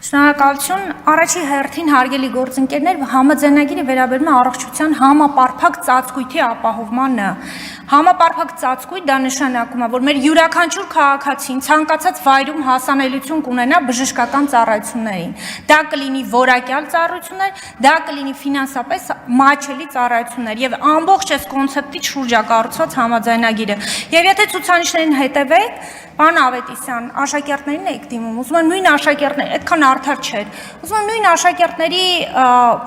Շնորհակալություն, առաջի հերթին հարգելի գործընկերներ, համաձայնագիրը վերաբերում է առողջության համապարփակ ծածկույթի ապահովմանը։ Համապարփակ ծածկույթ դա նշանակում է, որ մեր յուրաքանչյուր քաղաքացին ցանկացած վայրում հասանելիություն կունենա բժշկական ծառայություններին։ Դա կլինի որակյալ ծառայություններ, դա կլինի ֆինանսապես մատչելի ծառայություններ եւ ամբողջ այս կոնցեպտի շուրջ է կառուցված համաձայնագիրը։ Եվ եթե ցուցանիշներին հետևեք, Պարոն Ավետիսյան, աշակերտներին եք դիմում, ուզում եմ նույն աշակերտներ, այդքան արդար չէր, ուզում եմ նույն աշակերտների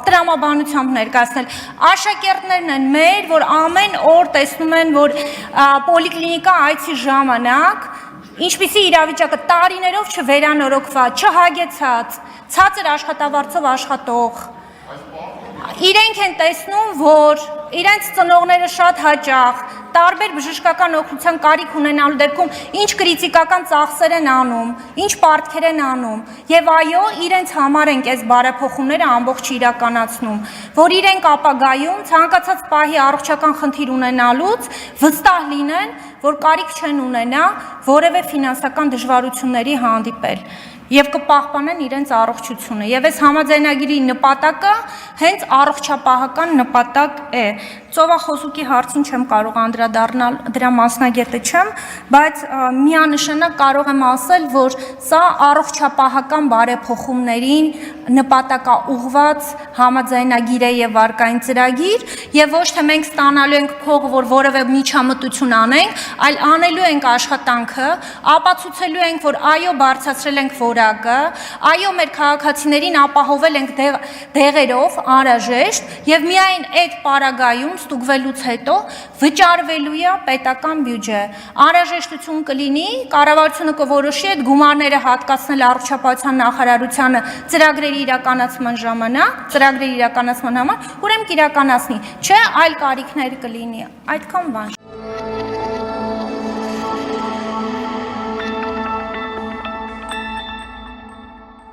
տրամաբանությամբ ներկայացնել, աշակերտներն են մեր, որ ամեն օր տեսնում են, որ պոլիկլինիկա այցի ժամանակ, ինչպիսի իրավիճակը տարիներով չվերանորոգված, չհագեցած, ցածր աշխատավարձով աշխատող, իրենք են տեսնում, որ իրենց ծնողները շատ հաճախ տարբեր բժշկական օգնության կարիք ունենալու դեպքում ինչ կրիտիկական ծախսեր են անում, ինչ պարտքեր են անում, եւ այո, իրենց համար ենք այս բարեփոխումները ամբողջ իրականացնում, որ իրենք ապագայում ցանկացած պահի առողջական խնդիր ունենալուց վստահ լինեն, որ կարիք չեն ունենա որևէ ֆինանսական դժվարությունների հանդիպել եւ կպահպանեն իրենց առողջությունը եւ այս համաձայնագիրի նպատակը հենց առողջապահական նպատակ է ծովախոսուկի հարցին չեմ կարող անդրադառնալ դրա մասնագետը չեմ բայց միանշանակ կարող եմ ասել որ սա առողջապահական բարեփոխումներին նպատակաուղղված համաձայնագիր է եւ վարկային ծրագիր եւ ոչ թե մենք ստանալու ենք փող որ որևէ միջամտություն անենք այլ անելու ենք աշխատանքը ապացուցելու ենք որ այո բարձրացրել ենք այո մեր քաղաքացիներին ապահովել ենք դեղերով անհրաժեշտ եւ միայն այդ պարագայում ստուգվելուց հետո վճարվելու է պետական բյուջե անհրաժեշտություն կլինի կառավարությունը կորոշի այդ գումարները հատկացնել առողջապահության նախարարությանը ծրագրերի իրականացման ժամանակ ծրագրերի իրականացման համար ուրեմն կիրականացնի չէ այլ կարիքներ կլինի այդքան բան